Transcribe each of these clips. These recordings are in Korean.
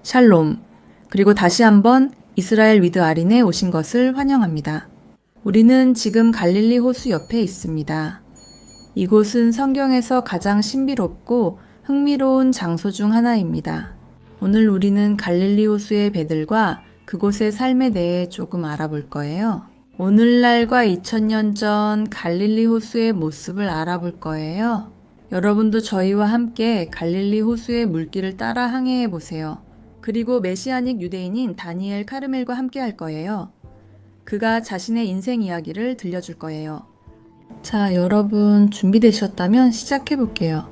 샬롬. 그리고 다시 한번 이스라엘 위드 아린에 오신 것을 환영합니다. 우리는 지금 갈릴리 호수 옆에 있습니다. 이곳은 성경에서 가장 신비롭고 흥미로운 장소 중 하나입니다. 오늘 우리는 갈릴리 호수의 배들과 그곳의 삶에 대해 조금 알아볼 거예요. 오늘날과 2000년 전 갈릴리 호수의 모습을 알아볼 거예요. 여러분도 저희와 함께 갈릴리 호수의 물길을 따라 항해해 보세요. 그리고 메시아닉 유대인인 다니엘 카르멜과 함께 할 거예요. 그가 자신의 인생 이야기를 들려줄 거예요. 자, 여러분 준비되셨다면 시작해 볼게요.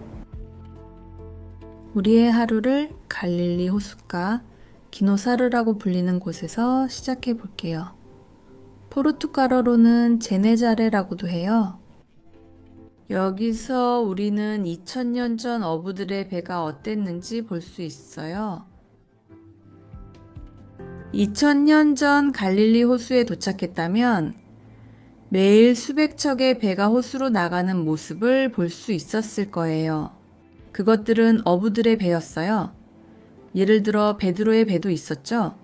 우리의 하루를 갈릴리 호숫가 기노사르라고 불리는 곳에서 시작해 볼게요. 포르투갈어로는 제네자레라고도 해요. 여기서 우리는 2000년 전 어부들의 배가 어땠는지 볼 수 있어요. 2000년 전 갈릴리 호수에 도착했다면 매일 수백 척의 배가 호수로 나가는 모습을 볼 수 있었을 거예요. 그것들은 어부들의 배였어요. 예를 들어 베드로의 배도 있었죠.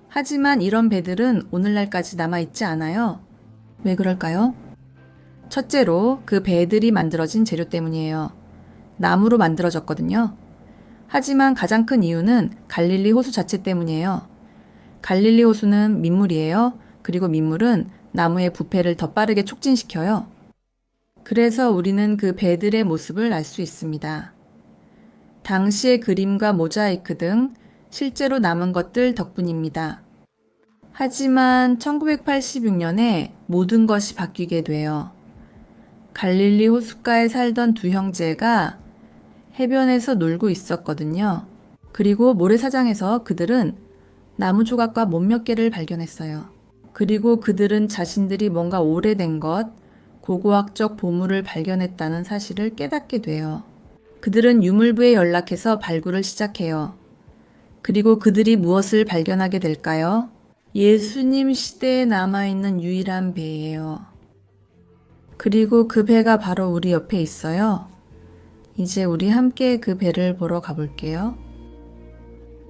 하지만 이런 배들은 오늘날까지 남아있지 않아요. 왜 그럴까요? 첫째로 그 배들이 만들어진 재료 때문이에요. 나무로 만들어졌거든요. 하지만 가장 큰 이유는 갈릴리 호수 자체 때문이에요. 갈릴리 호수는 민물이에요. 그리고 민물은 나무의 부패를 더 빠르게 촉진시켜요. 그래서 우리는 그 배들의 모습을 알 수 있습니다. 당시의 그림과 모자이크 등 실제로 남은 것들 덕분입니다. 하지만 1986년에 모든 것이 바뀌게 돼요. 갈릴리 호숫가에 살던 두 형제가 해변에서 놀고 있었거든요. 그리고 모래사장에서 그들은 나무 조각과 못 몇 개를 발견했어요. 그리고 그들은 자신들이 뭔가 오래된 것, 고고학적 보물을 발견했다는 사실을 깨닫게 돼요. 그들은 유물부에 연락해서 발굴을 시작해요. 그리고 그들이 무엇을 발견하게 될까요? 예수님 시대에 남아있는 유일한 배예요. 그리고 그 배가 바로 우리 옆에 있어요. 이제 우리 함께 그 배를 보러 가볼게요.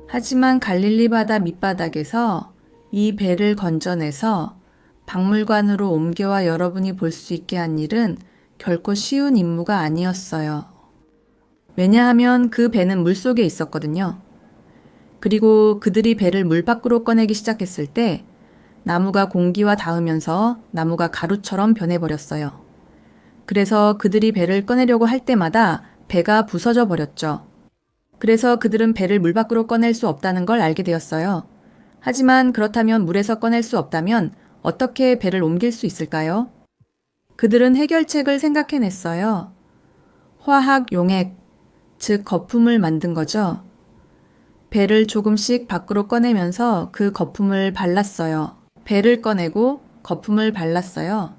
하지만 갈릴리 바다 밑바닥에서 이 배를 건져내서 박물관으로 옮겨와 여러분이 볼 수 있게 한 일은 결코 쉬운 임무가 아니었어요. 왜냐하면 그 배는 물속에 있었거든요. 그리고 그들이 배를 물 밖으로 꺼내기 시작했을 때 나무가 공기와 닿으면서 나무가 가루처럼 변해버렸어요. 그래서 그들이 배를 꺼내려고 할 때마다 배가 부서져 버렸죠. 그래서 그들은 배를 물 밖으로 꺼낼 수 없다는 걸 알게 되었어요. 하지만 그렇다면 물에서 꺼낼 수 없다면 어떻게 배를 옮길 수 있을까요? 그들은 해결책을 생각해냈어요. 화학 용액, 즉 거품을 만든 거죠. 배를 조금씩 밖으로 꺼내면서 그 거품을 발랐어요. 배를 꺼내고 거품을 발랐어요.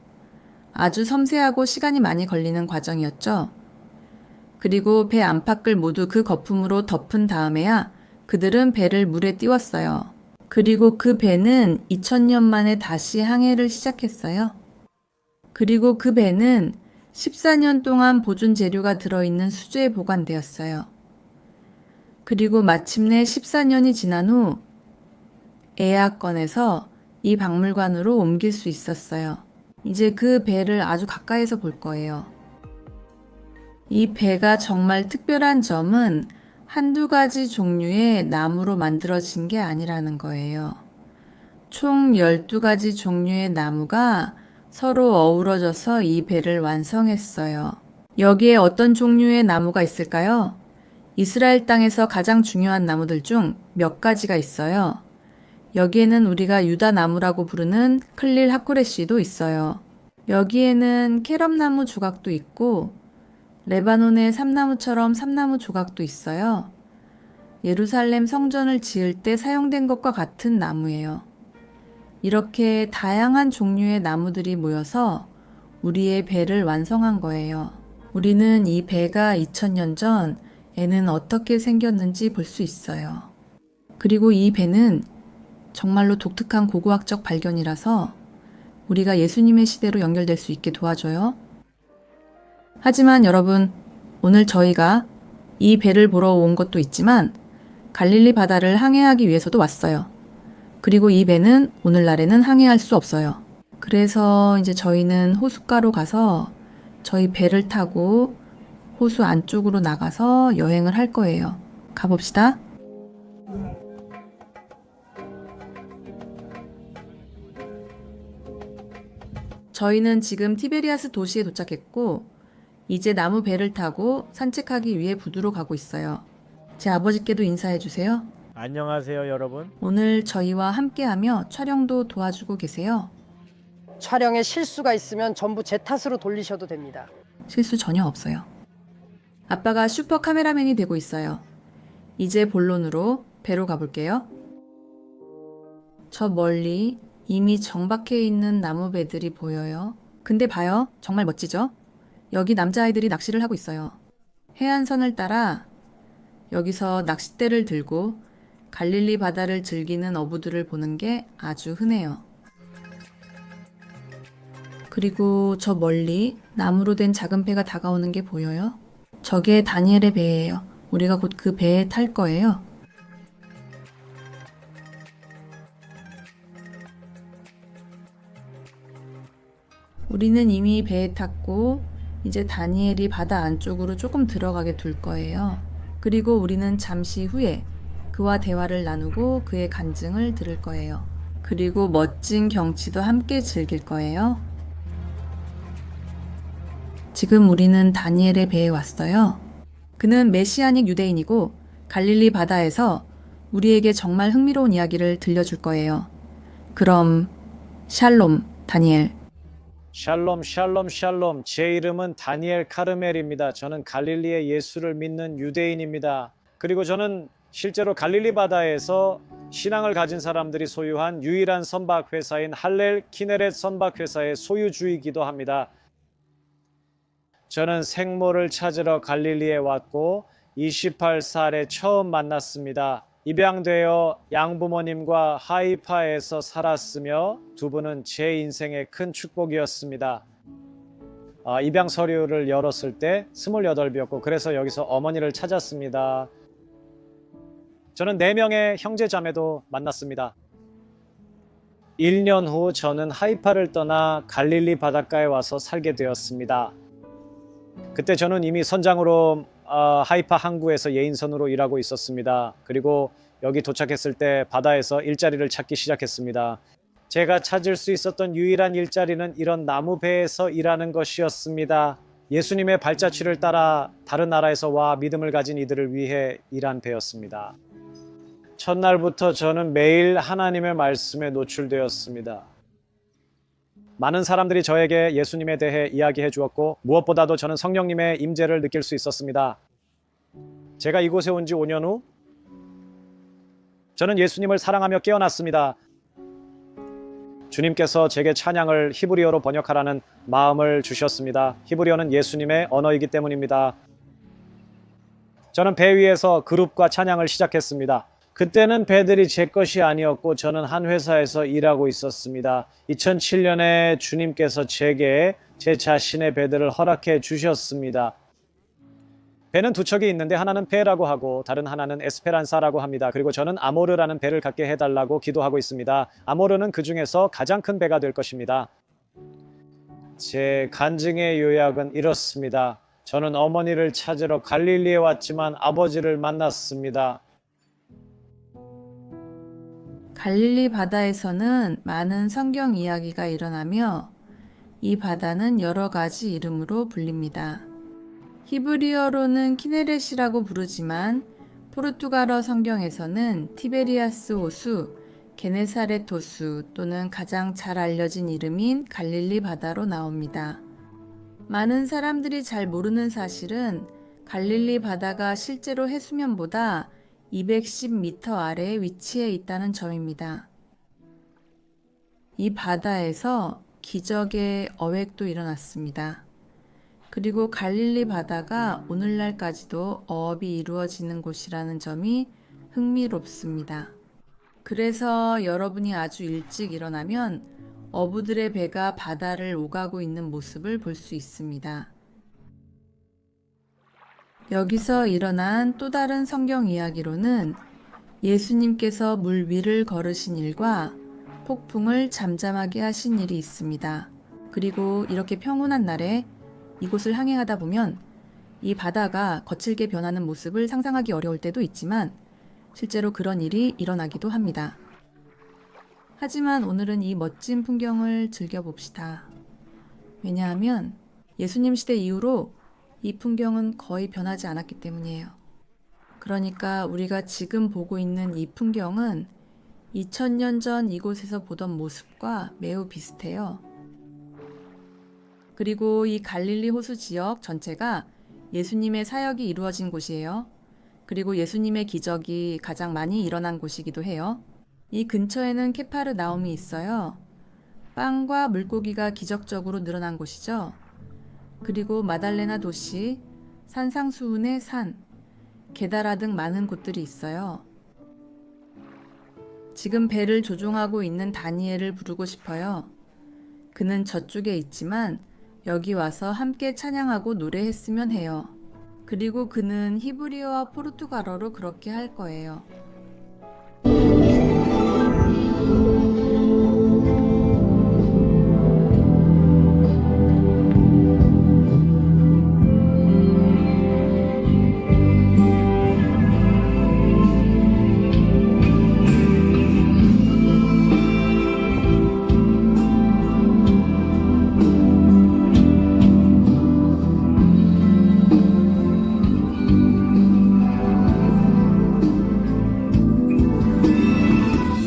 아주 섬세하고 시간이 많이 걸리는 과정이었죠. 그리고 배 안팎을 모두 그 거품으로 덮은 다음에야 그들은 배를 물에 띄웠어요. 그리고 그 배는 2000년 만에 다시 항해를 시작했어요. 그리고 그 배는 14년 동안 보존 재료가 들어있는 수조에 보관되었어요. 그리고 마침내 14년이 지난 후 에아건에서 이 박물관으로 옮길 수 있었어요. 이제 그 배를 아주 가까이서 볼 거예요. 이 배가 정말 특별한 점은 한두 가지 종류의 나무로 만들어진 게 아니라는 거예요. 총 12가지 종류의 나무가 서로 어우러져서 이 배를 완성했어요. 여기에 어떤 종류의 나무가 있을까요? 이스라엘 땅에서 가장 중요한 나무들 중 몇 가지가 있어요. 여기에는 우리가 유다 나무라고 부르는 클릴 하쿠레시도 있어요. 여기에는 캐럽나무 조각도 있고 레바논의 삼나무처럼 삼나무 조각도 있어요. 예루살렘 성전을 지을 때 사용된 것과 같은 나무예요. 이렇게 다양한 종류의 나무들이 모여서 우리의 배를 완성한 거예요. 우리는 이 배가 2000년 전 애는 어떻게 생겼는지 볼 수 있어요. 그리고 이 배는 정말로 독특한 고고학적 발견이라서 우리가 예수님의 시대로 연결될 수 있게 도와줘요. 하지만 여러분, 오늘 저희가 이 배를 보러 온 것도 있지만 갈릴리 바다를 항해하기 위해서도 왔어요. 그리고 이 배는 오늘날에는 항해할 수 없어요. 그래서 이제 저희는 호숫가로 가서 저희 배를 타고 호수 안쪽으로 나가서 여행을 할 거예요. 가봅시다. 저희는 지금 티베리아스 도시에 도착했고 이제 나무 배를 타고 산책하기 위해 부두로 가고 있어요. 제 아버지께도 인사해 주세요. 안녕하세요, 여러분. 오늘 저희와 함께하며 촬영도 도와주고 계세요. 촬영에 실수가 있으면 전부 제 탓으로 돌리셔도 됩니다. 실수 전혀 없어요. 아빠가 슈퍼 카메라맨이 되고 있어요. 이제 본론으로 배로 가볼게요. 저 멀리 이미 정박해 있는 나무 배들이 보여요. 근데 봐요. 정말 멋지죠? 여기 남자아이들이 낚시를 하고 있어요. 해안선을 따라 여기서 낚싯대를 들고 갈릴리 바다를 즐기는 어부들을 보는 게 아주 흔해요. 그리고 저 멀리 나무로 된 작은 배가 다가오는 게 보여요. 저게 다니엘의 배예요. 우리가 곧 그 배에 탈 거예요. 우리는 이미 배에 탔고 이제 다니엘이 바다 안쪽으로 조금 들어가게 둘 거예요. 그리고 우리는 잠시 후에 그와 대화를 나누고 그의 간증을 들을 거예요. 그리고 멋진 경치도 함께 즐길 거예요. 지금 우리는 다니엘의 배에 왔어요. 그는 메시아닉 유대인이고 갈릴리 바다에서 우리에게 정말 흥미로운 이야기를 들려줄 거예요. 그럼 샬롬, 다니엘. 샬롬, 샬롬, 샬롬. 제 이름은 다니엘 카르멜입니다. 저는 갈릴리의 예수를 믿는 유대인입니다. 그리고 저는 실제로 갈릴리 바다에서 신앙을 가진 사람들이 소유한 유일한 선박 회사인 할렐 키네렛 선박 회사의 소유주이기도 합니다. 저는 생모를 찾으러 갈릴리에 왔고 28살에 처음 만났습니다. 입양되어 양부모님과 하이파에서 살았으며 두 분은 제 인생의 큰 축복이었습니다. 입양 서류를 열었을 때 28이었고 그래서 여기서 어머니를 찾았습니다. 저는 4명의 형제 자매도 만났습니다. 1년 후 저는 하이파를 떠나 갈릴리 바닷가에 와서 살게 되었습니다. 그때 저는 이미 선장으로 하이파 항구에서 예인선으로 일하고 있었습니다. 그리고 여기 도착했을 때 바다에서 일자리를 찾기 시작했습니다. 제가 찾을 수 있었던 유일한 일자리는 이런 나무 배에서 일하는 것이었습니다. 예수님의 발자취를 따라 다른 나라에서 와 믿음을 가진 이들을 위해 일한 배였습니다. 첫날부터 저는 매일 하나님의 말씀에 노출되었습니다. 많은 사람들이 저에게 예수님에 대해 이야기해 주었고 무엇보다도 저는 성령님의 임재를 느낄 수 있었습니다. 제가 이곳에 온 지 5년 후 저는 예수님을 사랑하며 깨어났습니다. 주님께서 제게 찬양을 히브리어로 번역하라는 마음을 주셨습니다. 히브리어는 예수님의 언어이기 때문입니다. 저는 배 위에서 그룹과 찬양을 시작했습니다. 그때는 배들이 제 것이 아니었고 저는 한 회사에서 일하고 있었습니다. 2007년에 주님께서 제게 제 자신의 배들을 허락해 주셨습니다. 배는 두 척이 있는데 하나는 페라고 하고 다른 하나는 에스페란사라고 합니다. 그리고 저는 아모르라는 배를 갖게 해달라고 기도하고 있습니다. 아모르는 그 중에서 가장 큰 배가 될 것입니다. 제 간증의 요약은 이렇습니다. 저는 어머니를 찾으러 갈릴리에 왔지만 아버지를 만났습니다. 갈릴리 바다에서는 많은 성경 이야기가 일어나며 이 바다는 여러 가지 이름으로 불립니다. 히브리어로는 키네렛이라고 부르지만 포르투갈어 성경에서는 티베리아스 호수, 게네사렛 호수 또는 가장 잘 알려진 이름인 갈릴리 바다로 나옵니다. 많은 사람들이 잘 모르는 사실은 갈릴리 바다가 실제로 해수면보다 210m 아래에 위치해 있다는 점입니다. 이 바다에서 기적의 어획도 일어났습니다. 그리고 갈릴리 바다가 오늘날까지도 어업이 이루어지는 곳이라는 점이 흥미롭습니다. 그래서 여러분이 아주 일찍 일어나면 어부들의 배가 바다를 오가고 있는 모습을 볼 수 있습니다. 여기서 일어난 또 다른 성경 이야기로는 예수님께서 물 위를 걸으신 일과 폭풍을 잠잠하게 하신 일이 있습니다. 그리고 이렇게 평온한 날에 이곳을 항해하다 보면 이 바다가 거칠게 변하는 모습을 상상하기 어려울 때도 있지만 실제로 그런 일이 일어나기도 합니다. 하지만 오늘은 이 멋진 풍경을 즐겨봅시다. 왜냐하면 예수님 시대 이후로 이 풍경은 거의 변하지 않았기 때문이에요. 그러니까 우리가 지금 보고 있는 이 풍경은 2000년 전 이곳에서 보던 모습과 매우 비슷해요. 그리고 이 갈릴리 호수 지역 전체가 예수님의 사역이 이루어진 곳이에요. 그리고 예수님의 기적이 가장 많이 일어난 곳이기도 해요. 이 근처에는 케파르나움이 있어요. 빵과 물고기가 기적적으로 늘어난 곳이죠. 그리고 마달레나 도시, 산상수훈의 산, 게다라 등 많은 곳들이 있어요. 지금 배를 조종하고 있는 다니엘을 부르고 싶어요. 그는 저쪽에 있지만 여기 와서 함께 찬양하고 노래했으면 해요. 그리고 그는 히브리어와 포르투갈어로 그렇게 할 거예요.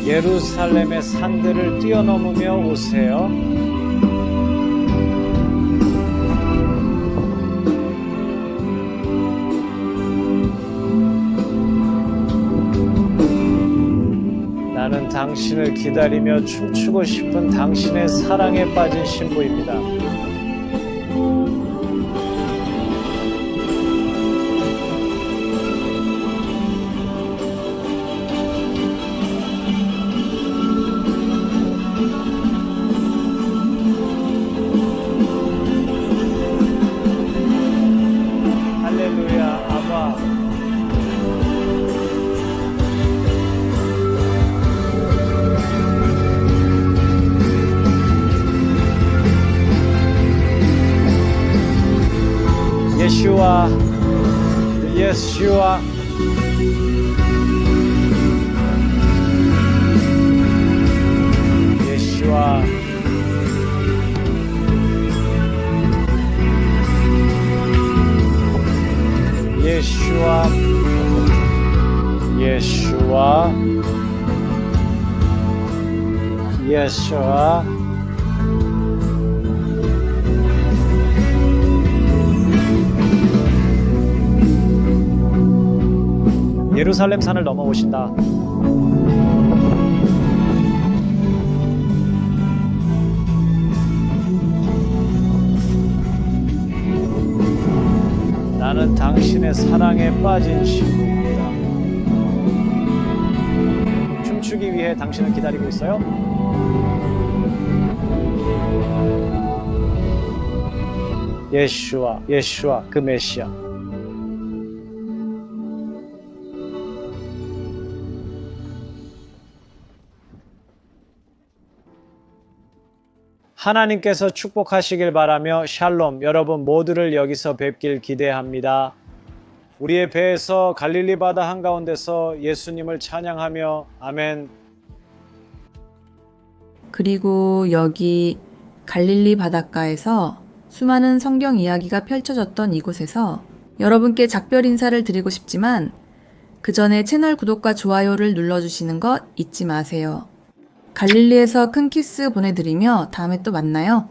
예루살렘의 산들을 뛰어넘으며 오세요. 나는 당신을 기다리며 춤추고 싶은 당신의 사랑에 빠진 신부입니다. 할렐루야, 아바. 예슈아, 예슈아. 예슈아. 예슈아. 예슈아. 예슈아. 예루살렘 산을 넘어오신다. 나는 당신의 사랑에 빠진 친구입니다. 춤추기 위해 당신을 기다리고 있어요. 예슈아, 예슈아, 그 메시아. 하나님께서 축복하시길 바라며 샬롬, 여러분 모두를 여기서 뵙길 기대합니다. 우리의 배에서 갈릴리 바다 한가운데서 예수님을 찬양하며 아멘. 그리고 여기 갈릴리 바닷가에서 수많은 성경 이야기가 펼쳐졌던 이곳에서 여러분께 작별 인사를 드리고 싶지만 그 전에 채널 구독과 좋아요를 눌러주시는 것 잊지 마세요. 갈릴리에서 큰 키스 보내드리며 다음에 또 만나요.